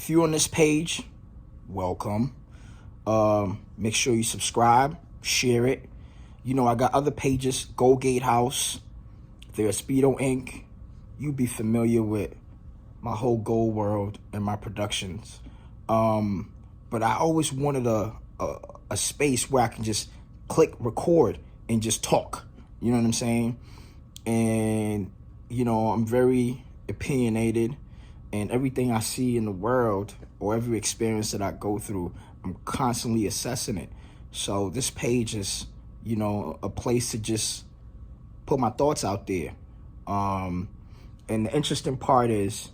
If you're on this page, welcome. Make sure you subscribe, share it. You know, I got other pages, Goldgate House, there's Speedo Inc. You be familiar with my whole gold world and my productions. But I always wanted a space where I can just click record and just talk. You know what I'm saying? And, you know, I'm very opinionated, and everything I see in the world or every experience that I go through, I'm constantly assessing it. So this page is, you know, a place to just put my thoughts out there. And the interesting part is,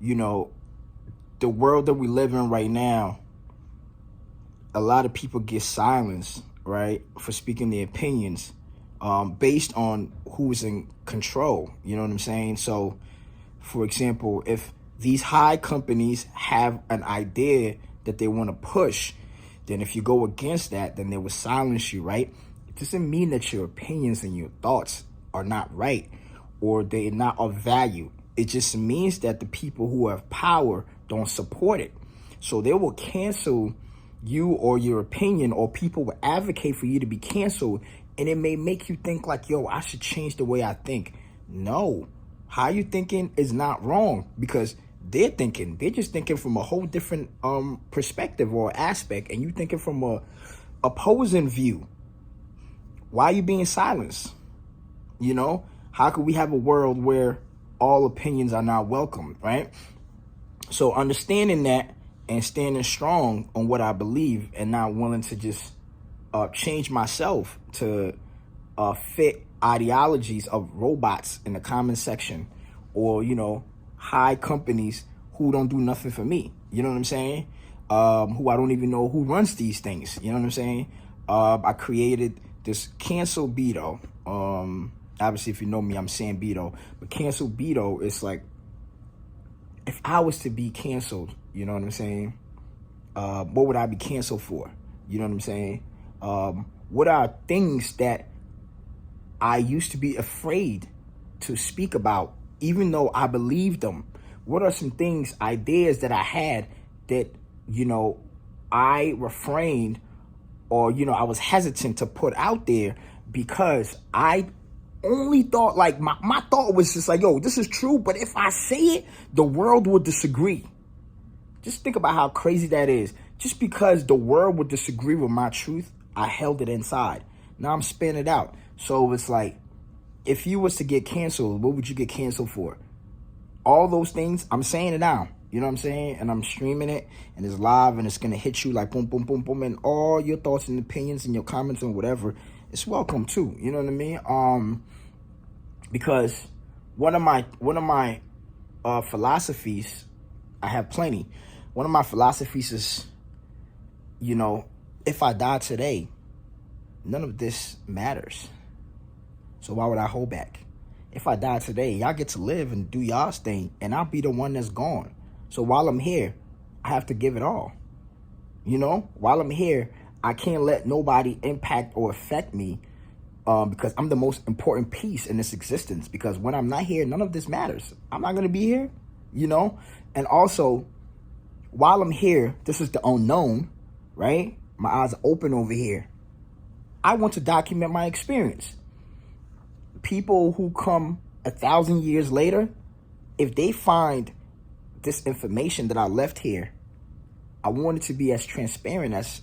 you know, the world that we live in right now, a lot of people get silenced, right, for speaking their opinions based on who's in control. You know what I'm saying? So, for example, if these high companies have an idea that they want to push, then if you go against that, then they will silence you, right? It doesn't mean that your opinions and your thoughts are not right or they're not of value. It just means that the people who have power don't support it. So they will cancel you or your opinion, or people will advocate for you to be canceled, and it may make you think like, yo, I should change the way I think. No, how you thinking is not wrong, because they're just thinking from a whole different perspective or aspect, and you thinking from a opposing view. Why are you being silenced? You know, how could we have a world where all opinions are not welcome, right? So understanding that and standing strong on what I believe, and not willing to just change myself to fit ideologies of robots in the comment section, or, you know, high companies who don't do nothing for me. You know what I'm saying? Who I don't even know who runs these things. You know what I'm saying? I created this Cancel Beto. Obviously, if you know me, I'm saying Beto. But Cancel Beto is like, if I was to be canceled, you know what I'm saying? What would I be canceled for? You know what I'm saying? What are things that I used to be afraid to speak about, even though I believed them? What are some things, ideas that I had that, you know, I refrained, or, you know, I was hesitant to put out there because I only thought, like, my thought was just like, yo, this is true, but if I say it, the world will disagree. Just think about how crazy that is. Just because the world would disagree with my truth, I held it inside. Now I'm spinning it out. So it's like, if you was to get canceled, what would you get canceled for? All those things, I'm saying it now. You know what I'm saying? And I'm streaming it, and it's live, and it's going to hit you like boom, boom, boom, boom. And all your thoughts and opinions and your comments and whatever, it's welcome too. You know what I mean? Because one of my philosophies, I have plenty. One of my philosophies is, you know, if I die today, none of this matters. So why would I hold back? If I die today, y'all get to live and do y'all's thing, and I'll be the one that's gone. So while I'm here, I have to give it all. You know, while I'm here, I can't let nobody impact or affect me, because I'm the most important piece in this existence. Because when I'm not here, none of this matters. I'm not going to be here, you know? And also, while I'm here, this is the unknown, right? My eyes are open over here. I want to document my experience. People who come 1,000 years later, if they find this information that I left here, I want it to be as transparent as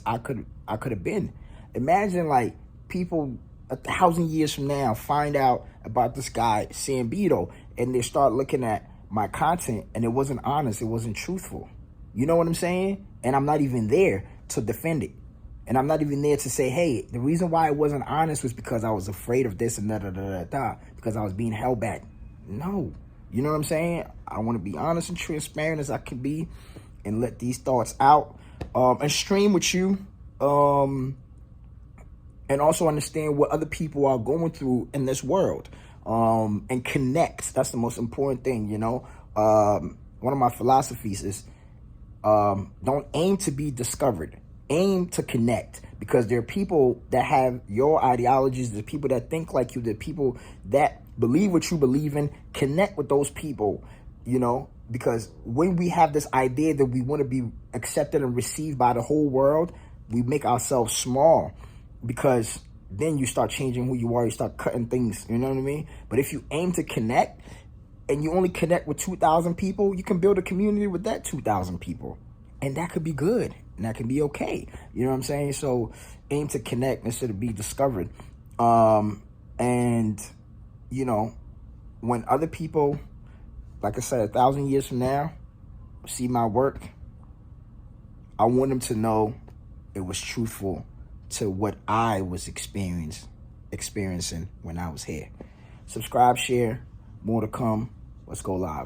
I could have been. Imagine, like, people 1,000 years from now find out about this guy Sam Beto, and they start looking at my content, and it wasn't honest, it wasn't truthful. You know what I'm saying? And I'm not even there to defend it. And I'm not even there to say, hey, the reason why it wasn't honest was because I was afraid of this and da, because I was being held back. No. You know what I'm saying? I want to be honest and transparent as I can be, and let these thoughts out, and stream with you, and also understand what other people are going through in this world, and connect. That's the most important thing, you know? One of my philosophies is, don't aim to be discovered. Aim to connect, because there are people that have your ideologies. There are people that think like you. There are people that believe what you believe in. Connect with those people, you know, Because when we have this idea that we want to be accepted and received by the whole world, we make ourselves small, because then you start changing who you are. You start cutting things, you know what I mean? But if you aim to connect, and you only connect with 2,000 people, you can build a community with that 2,000 people. And that could be good. And that can be okay. You know what I'm saying? So aim to connect instead of be discovered. And, you know, when other people, like I said, 1,000 years from now, see my work, I want them to know it was truthful to what I was experiencing when I was here. Subscribe, share, more to come. Let's go live.